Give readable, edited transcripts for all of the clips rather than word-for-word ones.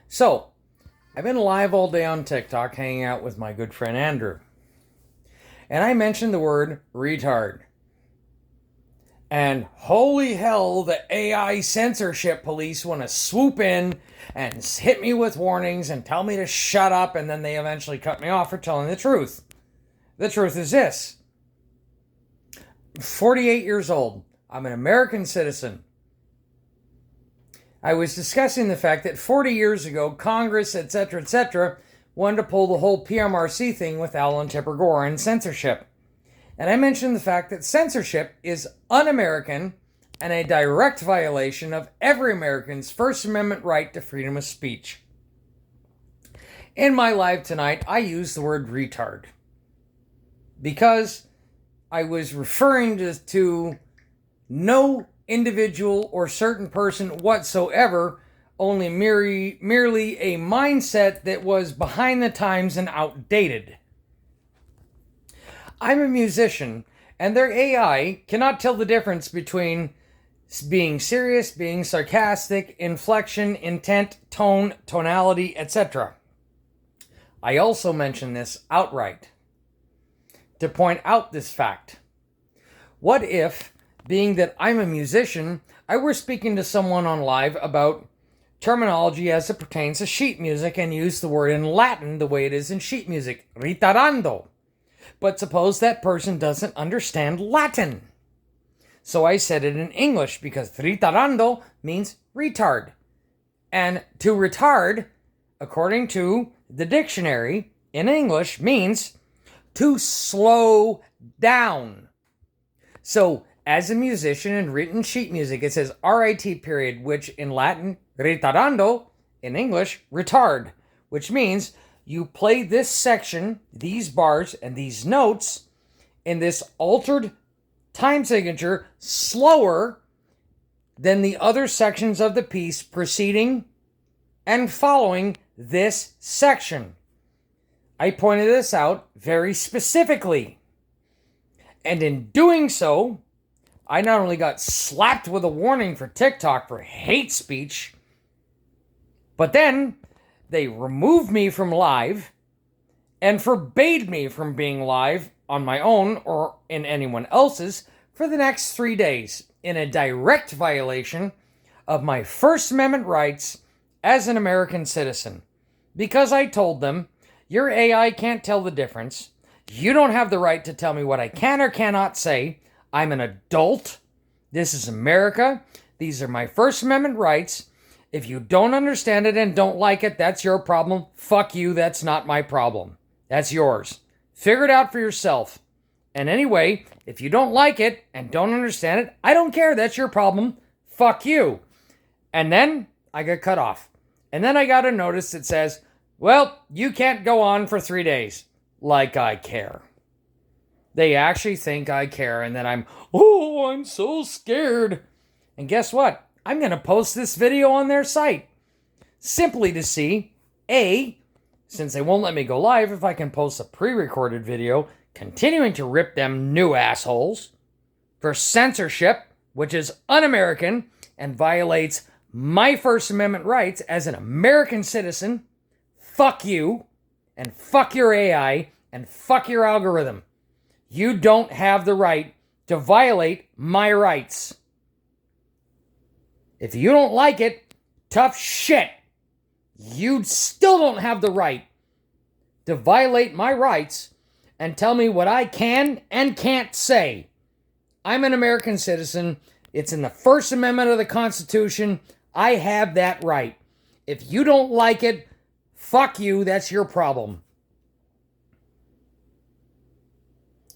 So, I've been live all day on TikTok hanging out with my good friend Andrew. And I mentioned the word retard. And holy hell, the AI censorship police want to swoop in and hit me with warnings and tell me to shut up, and then they eventually cut me off for telling the truth. The truth is this: 48 years old. I'm an American citizen. I was discussing the fact that 40 years ago, Congress, etc., wanted to pull the whole PMRC thing with Alan Tipper Gore and censorship. And I mentioned the fact that censorship is un-American and a direct violation of every American's First Amendment right to freedom of speech. In my live tonight, I used the word retard because I was referring to no individual or certain person whatsoever, only merely a mindset that was behind the times and outdated. I'm a musician, and their AI cannot tell the difference between being serious, being sarcastic, inflection, intent, tone, tonality, etc. I also mention this outright to point out this fact. What if, being that I'm a musician, I were speaking to someone on live about terminology as it pertains to sheet music and use the word in Latin the way it is in sheet music, ritardando. But suppose that person doesn't understand Latin. So I said it in English because ritardando means retard. And to retard, according to the dictionary in English, means to slow down. So as a musician in written sheet music, it says RIT period, which in Latin, ritardando, in English, retard, which means you play this section, these bars, and these notes in this altered time signature slower than the other sections of the piece preceding and following this section. I pointed this out very specifically. And in doing so, I not only got slapped with a warning for TikTok for hate speech, but then they removed me from live and forbade me from being live on my own or in anyone else's for the next 3 days in a direct violation of my First Amendment rights as an American citizen. Because I told them, your AI can't tell the difference. You don't have the right to tell me what I can or cannot say. I'm an adult. This is America. These are my First Amendment rights. If you don't understand it and don't like it, that's your problem. Fuck you, that's not my problem. That's yours. Figure it out for yourself. And anyway, if you don't like it and don't understand it, I don't care, that's your problem. Fuck you. And then I got cut off. And then I got a notice that says, well, you can't go on for 3 days. Like I care. They actually think I care and that I'm so scared. And guess what? I'm going to post this video on their site simply to see, A, since they won't let me go live, if I can post a pre-recorded video continuing to rip them new assholes for censorship, which is un-American and violates my First Amendment rights as an American citizen. Fuck you, and fuck your AI, and fuck your algorithm. You don't have the right to violate my rights. If you don't like it, tough shit. You still don't have the right to violate my rights and tell me what I can and can't say. I'm an American citizen. It's in the First Amendment of the Constitution. I have that right. If you don't like it, fuck you. That's your problem.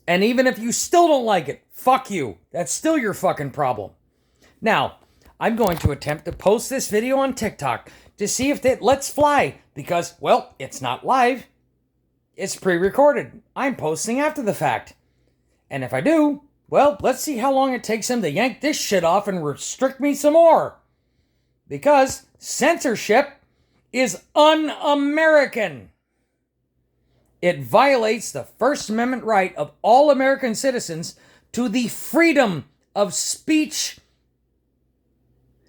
And even if you still don't like it, fuck you. That's still your fucking problem. Now, I'm going to attempt to post this video on TikTok to see if it lets fly because, well, it's not live. It's pre-recorded. I'm posting after the fact. And if I do, well, let's see how long it takes them to yank this shit off and restrict me some more. Because censorship is un-American. It violates the First Amendment right of all American citizens to the freedom of speech,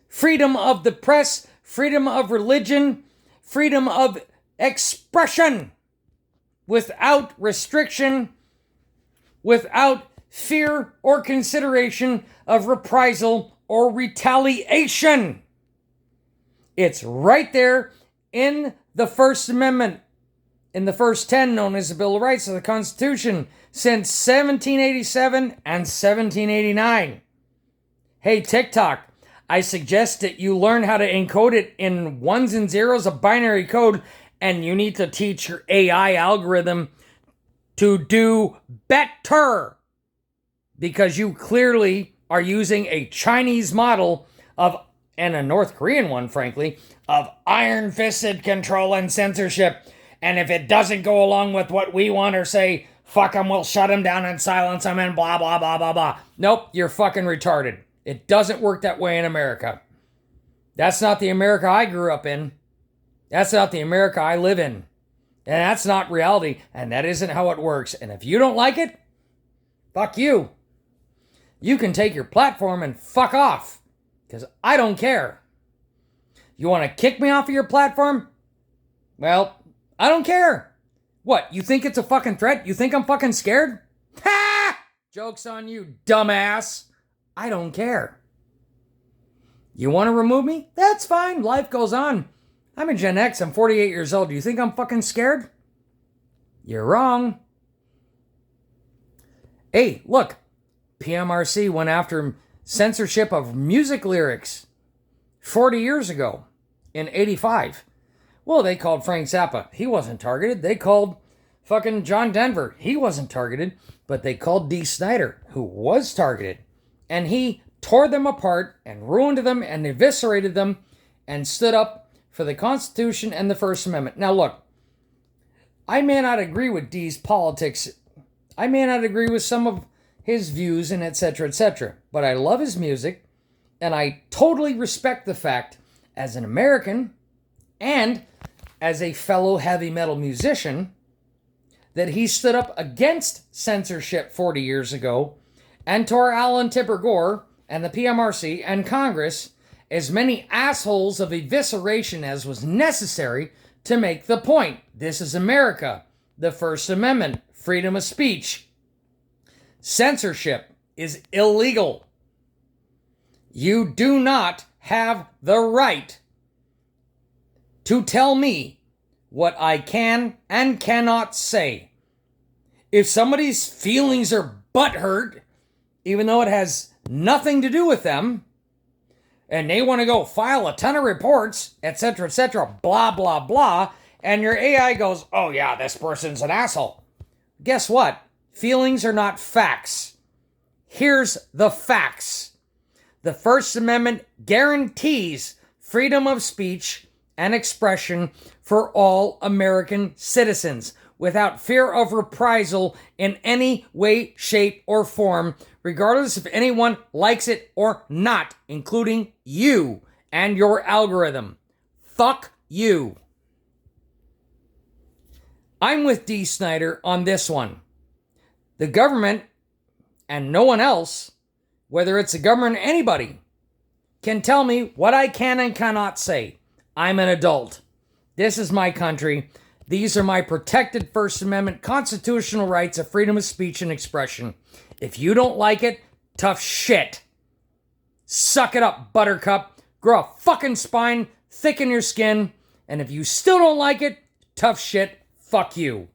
freedom of the press, freedom of religion, freedom of expression without restriction, without fear or consideration of reprisal or retaliation. It's right there in the First Amendment, in the first 10, known as the Bill of Rights of the Constitution, since 1787 and 1789. Hey, TikTok, I suggest that you learn how to encode it in ones and zeros of binary code, and you need to teach your AI algorithm to do better, because you clearly are using a Chinese model of, and a North Korean one, frankly, of iron-fisted control and censorship. And if it doesn't go along with what we want or say, fuck them, we'll shut them down and silence them and blah, blah, blah, blah, blah. Nope, you're fucking retarded. It doesn't work that way in America. That's not the America I grew up in. That's not the America I live in. And that's not reality. And that isn't how it works. And if you don't like it, fuck you. You can take your platform and fuck off. Because I don't care. You want to kick me off of your platform? Well, I don't care. What, you think it's a fucking threat? You think I'm fucking scared? Ha! Joke's on you, dumbass. I don't care. You want to remove me? That's fine. Life goes on. I'm a Gen X. I'm 48 years old. Do you think I'm fucking scared? You're wrong. Hey, look. PMRC went after censorship of music lyrics 40 years ago in 85. Well, they called Frank Zappa. He wasn't targeted. They called fucking John Denver. He wasn't targeted. But they called Dee Snider, who was targeted. And he tore them apart and ruined them and eviscerated them and stood up for the Constitution and the First Amendment. Now, look, I may not agree with Dee's politics. I may not agree with some of his views and etc. But I love his music. And I totally respect the fact, as an American and as a fellow heavy metal musician, that he stood up against censorship 40 years ago and tore Alan Tipper Gore and the PMRC and Congress as many assholes of evisceration as was necessary to make the point. This is America. The First Amendment, freedom of speech. Censorship is illegal. You do not have the right to tell me what I can and cannot say. If somebody's feelings are butthurt, even though it has nothing to do with them, and they want to go file a ton of reports, etc., blah, blah, blah, and your AI goes, oh yeah, this person's an asshole. Guess what? Feelings are not facts. Here's the facts. The First Amendment guarantees freedom of speech and expression for all American citizens without fear of reprisal in any way, shape, or form, regardless if anyone likes it or not, including you and your algorithm. Fuck you. I'm with Dee Snider on this one. The government, and no one else, whether it's the government or anybody, can tell me what I can and cannot say. I'm an adult. This is my country. These are my protected First Amendment constitutional rights of freedom of speech and expression. If you don't like it, tough shit. Suck it up, buttercup. Grow a fucking spine, thicken your skin. And if you still don't like it, tough shit, fuck you.